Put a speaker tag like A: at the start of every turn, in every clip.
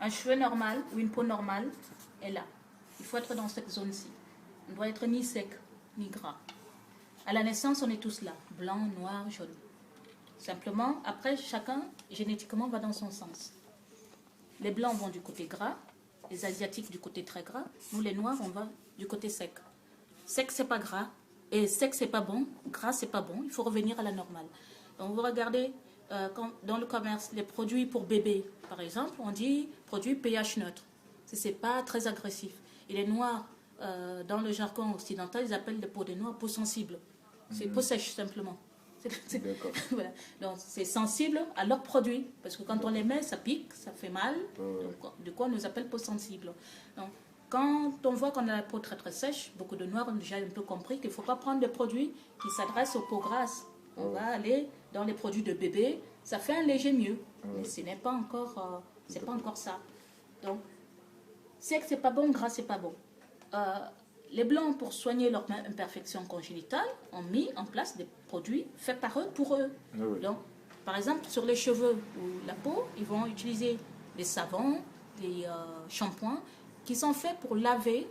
A: un cheveu normal ou une peau normale est là. Il faut être dans cette zone-ci. On ne doit être ni sec, ni gras. À la naissance, on est tous là, blanc, noir, jaune. Simplement, après, chacun, génétiquement, va dans son sens. Les blancs vont du côté gras, les asiatiques du côté très gras. Nous, les noirs, on va du côté sec. Sec, c'est pas gras. Et sec, c'est pas bon. Gras, c'est pas bon. Il faut revenir à la normale. Donc, vous regardez, dans le commerce, les produits pour bébé, par exemple, on dit produit pH neutre. C'est pas très agressif. Et les noirs, dans le jargon occidental, ils appellent les peaux des noirs peaux sensibles. C'est peau sèche, simplement. Voilà. Donc, c'est sensible à leurs produits. Parce que quand on les met, ça pique, ça fait mal. Donc, du coup, on nous appelle peau sensible. Donc, quand on voit qu'on a la peau très très sèche, beaucoup de noirs ont déjà un peu compris qu'il ne faut pas prendre des produits qui s'adressent aux peaux grasses. On va aller dans les produits de bébé, ça fait un léger mieux. Mais ce n'est pas encore, c'est pas encore ça. Donc, c'est que c'est pas bon, gras, c'est pas bon. Les blancs, pour soigner leur imperfection congénitale, ont mis en place des produits faits par eux pour eux. Donc, par exemple, sur les cheveux ou la peau, ils vont utiliser des savons, des shampoings qui sont faits pour laver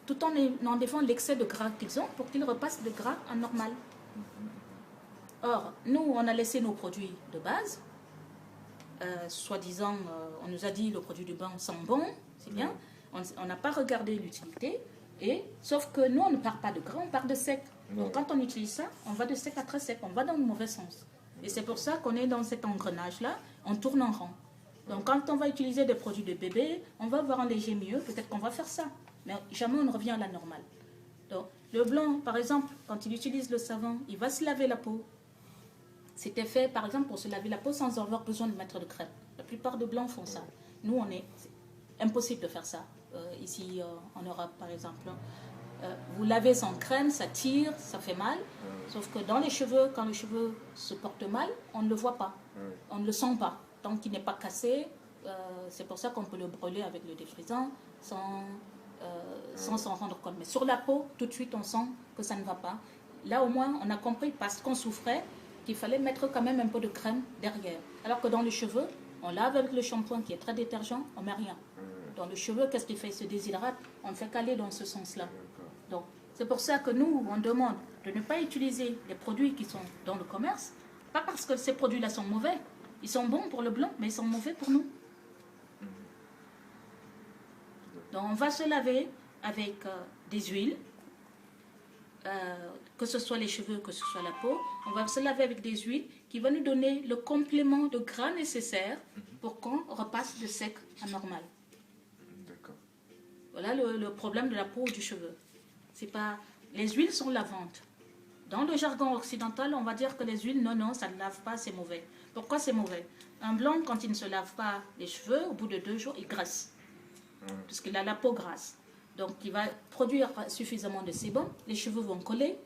A: tout en enlevant l'excès de gras qu'ils ont pour qu'ils repassent de gras à normal. Or, nous, on a laissé nos produits de base. Soi-disant, on nous a dit le produit du bain sent bon, c'est bien. On n'a pas regardé l'utilité. Sauf que nous, on ne part pas de gras, on part de sec. Donc, quand on utilise ça, on va de sec à très sec, on va dans le mauvais sens. Et c'est pour ça qu'on est dans cet engrenage-là, on tourne en rond. Donc, quand on va utiliser des produits de bébé, on va avoir un léger mieux, peut-être qu'on va faire ça. Mais jamais on ne revient à la normale. Donc, le blanc, par exemple, quand il utilise le savon, il va se laver la peau. C'était fait, par exemple, pour se laver la peau sans avoir besoin de mettre de crème. La plupart des blancs font ça. Nous, c'est impossible de faire ça. Ici, en Europe, par exemple. Vous lavez sans crème, ça tire, ça fait mal. Sauf que dans les cheveux, quand le cheveu se porte mal, on ne le voit pas. On ne le sent pas. Tant qu'il n'est pas cassé, c'est pour ça qu'on peut le brûler avec le défrisant sans s'en rendre compte. Mais sur la peau, tout de suite, on sent que ça ne va pas. Là, au moins, on a compris, parce qu'on souffrait, qu'il fallait mettre quand même un peu de crème derrière. Alors que dans les cheveux, on lave avec le shampoing qui est très détergent, on ne met rien. Dans le cheveu, qu'est-ce qu'il fait? Il se déshydrate, on ne fait qu'aller dans ce sens-là. Donc, c'est pour ça que nous, on demande de ne pas utiliser les produits qui sont dans le commerce, pas parce que ces produits-là sont mauvais. Ils sont bons pour le blanc, mais ils sont mauvais pour nous. Donc, on va se laver avec des huiles, que ce soit les cheveux, que ce soit la peau. On va se laver avec des huiles qui vont nous donner le complément de gras nécessaire pour qu'on repasse de sec à normal. Voilà le problème de la peau ou du cheveu. C'est pas... Les huiles sont lavantes. Dans le jargon occidental, on va dire que les huiles, non, ça ne lave pas, c'est mauvais. Pourquoi c'est mauvais? Un blanc, quand il ne se lave pas les cheveux, au bout de 2 jours, il graisse. Parce qu'il a la peau grasse. Donc, il va produire suffisamment de sébum, les cheveux vont coller.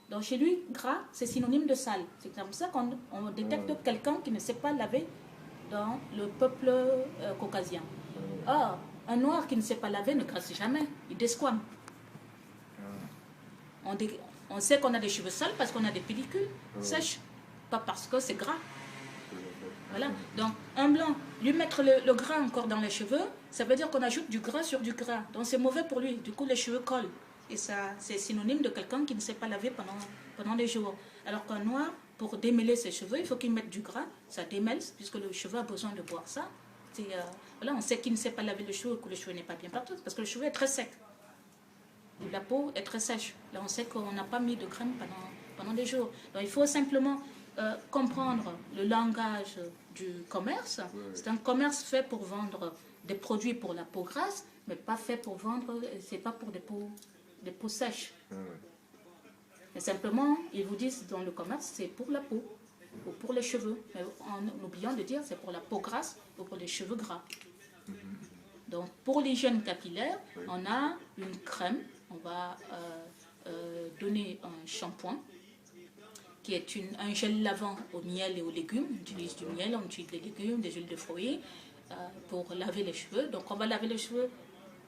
A: Donc, chez lui, gras, c'est synonyme de sale. C'est comme ça qu'on détecte quelqu'un qui ne sait pas laver dans le peuple caucasien. Or, un noir qui ne sait pas laver ne graisse jamais, il desquame. On sait qu'on a des cheveux sales parce qu'on a des pellicules sèches, pas parce que c'est gras. Voilà. Donc, un blanc, lui mettre le gras encore dans les cheveux, ça veut dire qu'on ajoute du gras sur du gras. Donc, c'est mauvais pour lui. Du coup, les cheveux collent. Et ça, c'est synonyme de quelqu'un qui ne sait pas laver pendant des jours. Alors qu'un noir, pour démêler ses cheveux, il faut qu'il mette du gras. Ça démêle, puisque le cheveu a besoin de boire ça. Voilà, on sait qu'il ne sait pas laver le cheveu, que le cheveu n'est pas bien partout, parce que le cheveu est très sec. Et la peau est très sèche. Là, on sait qu'on n'a pas mis de crème pendant des jours. Donc, il faut simplement comprendre le langage du commerce. C'est un commerce fait pour vendre des produits pour la peau grasse, mais pas fait pour vendre, c'est pas pour des peaux sèches. Mais simplement, ils vous disent dans le commerce, c'est pour la peau ou pour les cheveux. Mais en oubliant de dire, c'est pour la peau grasse ou pour les cheveux gras. Donc, pour l'hygiène capillaire, on a une crème. On va donner un shampoing qui est un gel lavant au miel et aux légumes. On utilise du miel, on utilise des légumes, des huiles de fruits pour laver les cheveux. Donc, on va laver les cheveux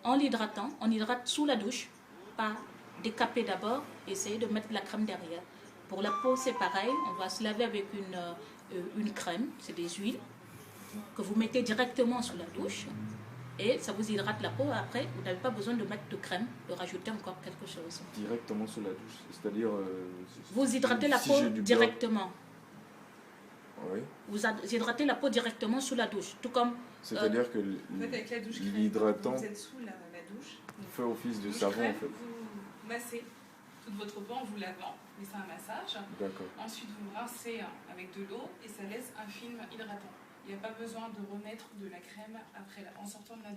A: en l'hydratant. On hydrate sous la douche, pas décaper d'abord, essayer de mettre de la crème derrière. Pour la peau, c'est pareil. On va se laver avec une crème, c'est des huiles. que vous mettez directement sous la douche et ça vous hydrate la peau. Après, vous n'avez pas besoin de mettre de crème, de rajouter encore quelque chose.
B: Directement sous la douche, c'est-à-dire...
A: vous hydratez la peau directement.
B: Oui.
A: Vous hydratez la peau directement sous la douche, tout comme...
B: C'est-à-dire que
C: avec la douche
B: l'hydratant
C: vous êtes sous la douche,
B: fait office de savon
C: crème,
B: en fait.
C: vous massez toute votre peau en vous lavant, mais c'est un massage.
B: D'accord.
C: Ensuite vous rincez avec de l'eau et ça laisse un film hydratant. Il n'y a pas besoin de remettre de la crème après, en sortant de la douche.